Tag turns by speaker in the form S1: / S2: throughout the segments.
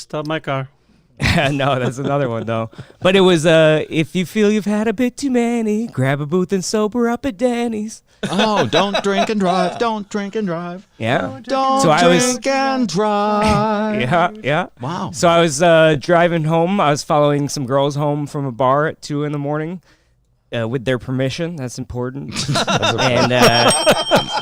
S1: Stop my car.
S2: No, that's another one though. But it was if you feel you've had a bit too many, grab a booth and sober up at Danny's.
S3: Oh, don't drink and drive. Don't drink and drive.
S2: Yeah.
S3: Don't
S2: So I was-
S3: drink and drive.
S2: Yeah.
S3: Wow.
S2: So I was driving home. I was following some girls home from a bar at 2 a.m. With their permission. That's important. And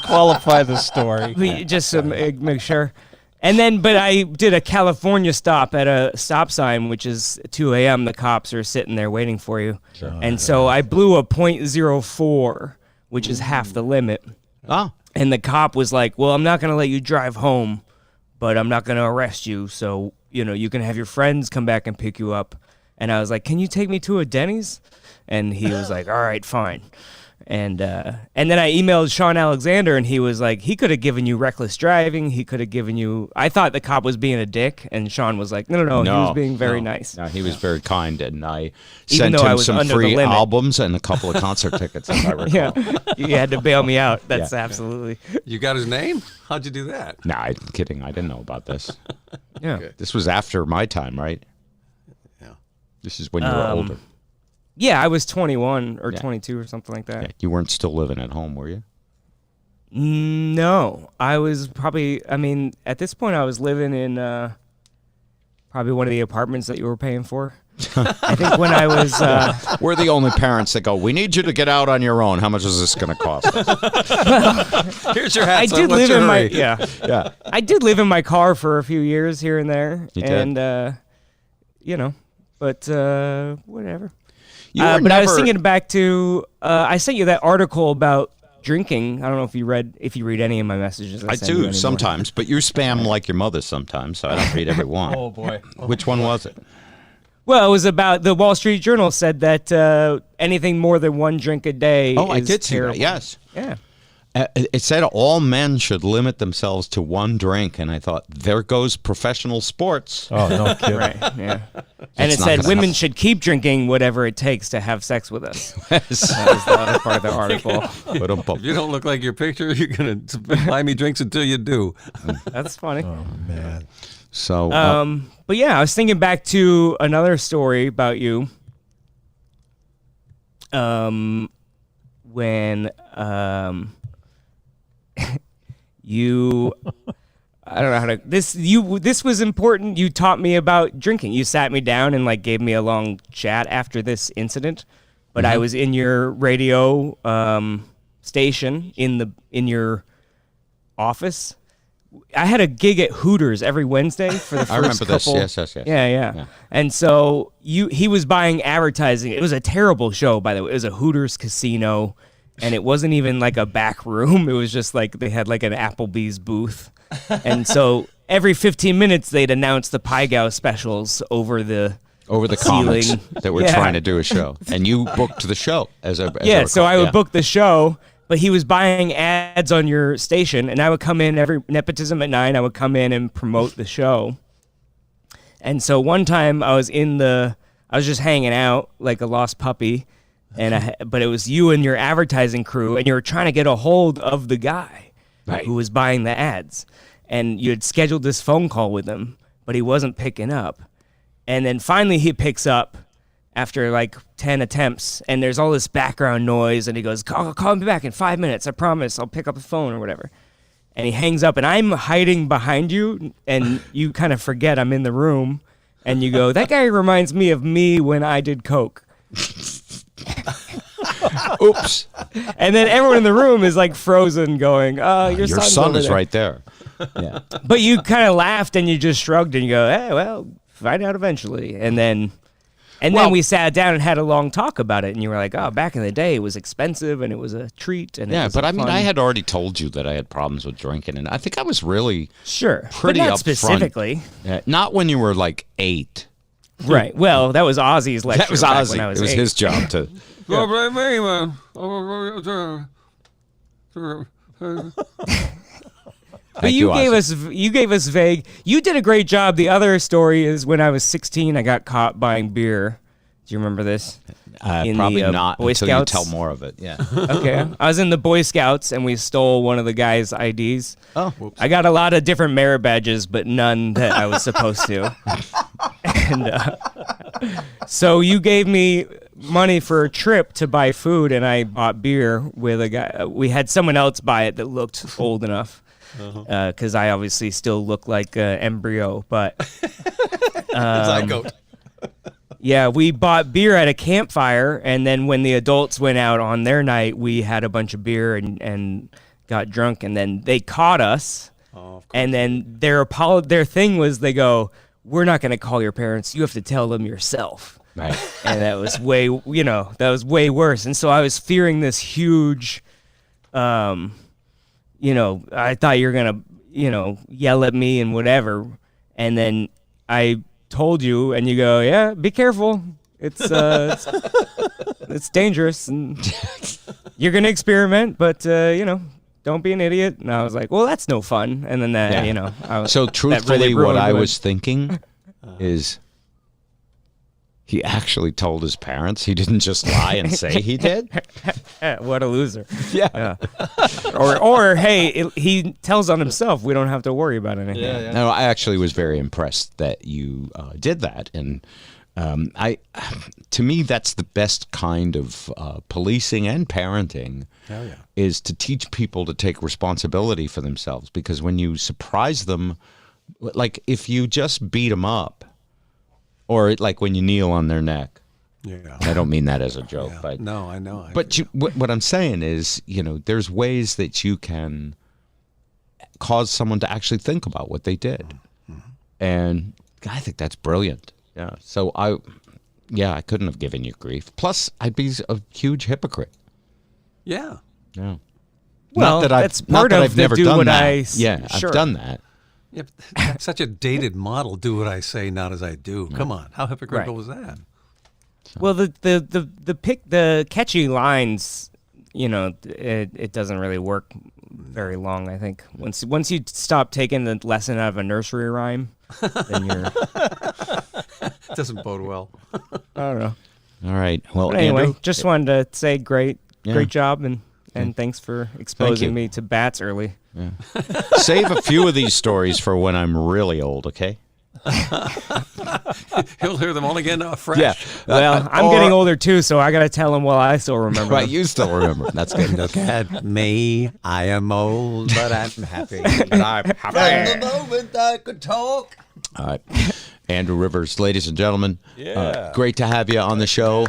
S4: Qualify the story.
S2: just to make sure. And then, but I did a California stop at a stop sign, which is 2 a.m. The cops are sitting there waiting for you.
S4: Sure.
S2: And so I blew a .04, which is half the limit.
S3: Oh.
S2: And the cop was like, well, I'm not going to let you drive home, but I'm not going to arrest you. So, you can have your friends come back and pick you up. And I was like, can you take me to a Denny's? And he was like, all right, fine. And then I emailed Sean Alexander, and he was like, he could have given you reckless driving. He could have given you. I thought the cop was being a dick, and Sean was like, no, he was being very nice.
S3: No, he was very kind, and I
S2: Even
S3: sent
S2: though I
S3: him
S2: was
S3: some
S2: under the
S3: free
S2: limit.
S3: albums and a couple of concert tickets, if I recall.
S2: Yeah, you had to bail me out. That's absolutely.
S5: You got his name? How'd you do that?
S3: Nah, I'm kidding. I didn't know about this.
S2: Yeah.
S3: This was after my time, right?
S5: Yeah.
S3: This is when you were older.
S2: Yeah, I was 21 or
S3: Yeah.
S2: 22 or something like that.
S3: Yeah, you weren't still living at home, were you?
S2: No, I was probably. I mean, at this point, I was living in probably one of the apartments that you were paying for. I think when I was.
S3: We're the only parents that go, we need you to get out on your own. How much is this going to cost us?
S5: Here's your hat.
S2: I
S5: son.
S2: did
S5: What's
S2: live
S5: your
S2: in my
S5: hurry?
S3: Yeah.
S2: I did live in my car for a few years here and there,
S3: You did?
S2: and but whatever.
S3: You were
S2: but I was
S3: never-
S2: thinking back to I sent you that article about drinking. I don't know if you read any of my messages.
S3: I
S2: send you
S3: do
S2: anymore.
S3: sometimes, but you spam like your mother sometimes, so I don't read every one.
S4: Oh, boy.
S3: Which one was it?
S2: Well, it was about the Wall Street Journal said that anything more than one drink a day.
S3: Oh, I
S2: is
S3: did see
S2: terrible.
S3: that. Yes.
S2: Yeah.
S3: It said all men should limit themselves to one drink, and I thought, there goes professional sports.
S4: Oh, no kidding.
S2: Right. Yeah. And it
S3: not
S2: said
S3: gonna
S2: women
S3: happen.
S2: should keep drinking whatever it takes to have sex with us. That was the other part of the article.
S5: If you don't look like your picture, you're going to buy me drinks until you do.
S2: That's funny.
S4: Oh, man.
S3: So,
S2: But yeah, I was thinking back to another story about you. When you, I don't know how to. This was important. You taught me about drinking. You sat me down and like gave me a long chat after this incident. But I was in your radio station in your office. I had a gig at Hooters every Wednesday for the first
S3: I remember this.
S2: couple.
S3: Yes.
S2: Yeah. And so he was buying advertising. It was a terrible show, by the way. It was a Hooters casino, and it wasn't even like a back room. It was just like they had like an Applebee's booth. And so every 15 minutes they'd announce the Pie Gow specials over the
S3: comics
S2: ceiling.
S3: that were
S2: Yeah.
S3: trying to do a show, and you booked the show as I
S2: so
S3: recall.
S2: I would
S3: Yeah.
S2: book the show, but he was buying ads on your station, and I would come in every nepotism at 9. I would come in and promote the show. And so one time I was just hanging out like a lost puppy, but it was you and your advertising crew, and you were trying to get a hold of the guy who was buying the ads, and you had scheduled this phone call with him, but he wasn't picking up. And then finally he picks up after like 10 attempts, and there's all this background noise, and he goes, call me back in 5 minutes, I promise, I'll pick up the phone or whatever. And he hangs up, and I'm hiding behind you, and you kind of forget I'm in the room, and you go, that guy reminds me of me when I did coke.
S3: Oops.
S2: And then everyone in the room is like frozen going, your
S3: son is
S2: there.
S3: right there. Yeah.
S2: But you kind of laughed, and you just shrugged, and you go, hey, well, find out eventually. And then we sat down and had a long talk about it, and you were like, oh, back in the day it was expensive and it was a treat. And it
S3: Yeah,
S2: was
S3: but I mean,
S2: fun.
S3: I had already told you that I had problems with drinking, and I think I was really
S2: Sure,
S3: pretty
S2: but not
S3: upfront.
S2: specifically.
S3: Yeah, not when you were like 8.
S2: Right. Well, that was Ozzy's lecture.
S3: That was
S2: back
S3: Ozzy.
S2: when I was
S3: It was
S2: 8.
S3: his job to.
S5: Don't blame me, man.
S2: But you gave us vague. You did a great job. The other story is when I was 16, I got caught buying beer. Do you remember this? in
S3: Probably
S2: the
S3: not
S2: Boy
S3: until
S2: Scouts.
S3: you tell more of it. Yeah.
S2: Okay. I was in the Boy Scouts and we stole one of the guys' IDs.
S3: Oh.
S2: I got a lot of different merit badges, but none that I was supposed to. And so you gave me money for a trip to buy food, and I bought beer with a guy. We had someone else buy it that looked old enough, because I obviously still look like an embryo. But
S5: Zygote.
S2: yeah, we bought beer at a campfire, and then when the adults went out on their night, we had a bunch of beer and got drunk, and then they caught us. And then their thing was, they go, "We're not going to call your parents. You have to tell them yourself."
S3: Right.
S2: And that was way worse. And so I was fearing this huge, I thought you're going to, yell at me and whatever. And then I told you, and you go, "Yeah, be careful. It's dangerous, and you're going to experiment, but, don't be an idiot." And I was like, "Well, that's no fun." And then that,
S3: Yeah.
S2: I was,
S3: So
S2: that
S3: truthfully,
S2: really
S3: what
S2: ruined
S3: I
S2: my-
S3: was thinking is he actually told his parents. He didn't just lie and say he did.
S2: What a loser.
S3: Yeah.
S2: Or hey, he tells on himself. We don't have to worry about anything.
S3: No, I actually was very impressed that you did that, and to me, that's the best kind of policing and parenting.
S5: Hell yeah.
S3: Is to teach people to take responsibility for themselves. Because when you surprise them, like if you just beat them up, or like when you kneel on their neck.
S5: Yeah.
S3: I don't mean that as a joke,
S5: Yeah.
S3: but
S5: No, I know.
S3: But what I'm saying is, there's ways that you can cause someone to actually think about what they did, and I think that's brilliant. Yeah. So I couldn't have given you grief. Plus, I'd be a huge hypocrite.
S5: Yeah.
S3: Yeah.
S2: Well, that's part of
S3: I've
S2: the
S3: never
S2: do
S3: done
S2: what
S3: that.
S2: I
S3: Yeah,
S2: sure.
S3: I've done that.
S5: Yeah, but that's such a dated model. Do what I say, not as I do. Come on, how hypocritical was that?
S2: Well, the catchy lines, it doesn't really work very long. I think once you stop taking the lesson out of a nursery rhyme, then you're
S5: Doesn't bode well.
S2: I don't know.
S3: All right. Well,
S2: But anyway,
S3: Andrew,
S2: just wanted to say great job and thanks for exposing
S3: you.
S2: me to bats early.
S3: save a few of these stories for when I'm really old, okay?
S5: He'll hear them all again fresh.
S3: Yeah.
S2: Well, I'm getting older too, so I got to tell them while I still remember.
S3: Right,
S2: them.
S3: you still remember. That's good.
S5: Look at me. I am old, but I'm happy. I'm happy. From the moment I could talk.
S3: All right. Andrew Rivers, ladies and gentlemen, great to have you on the show.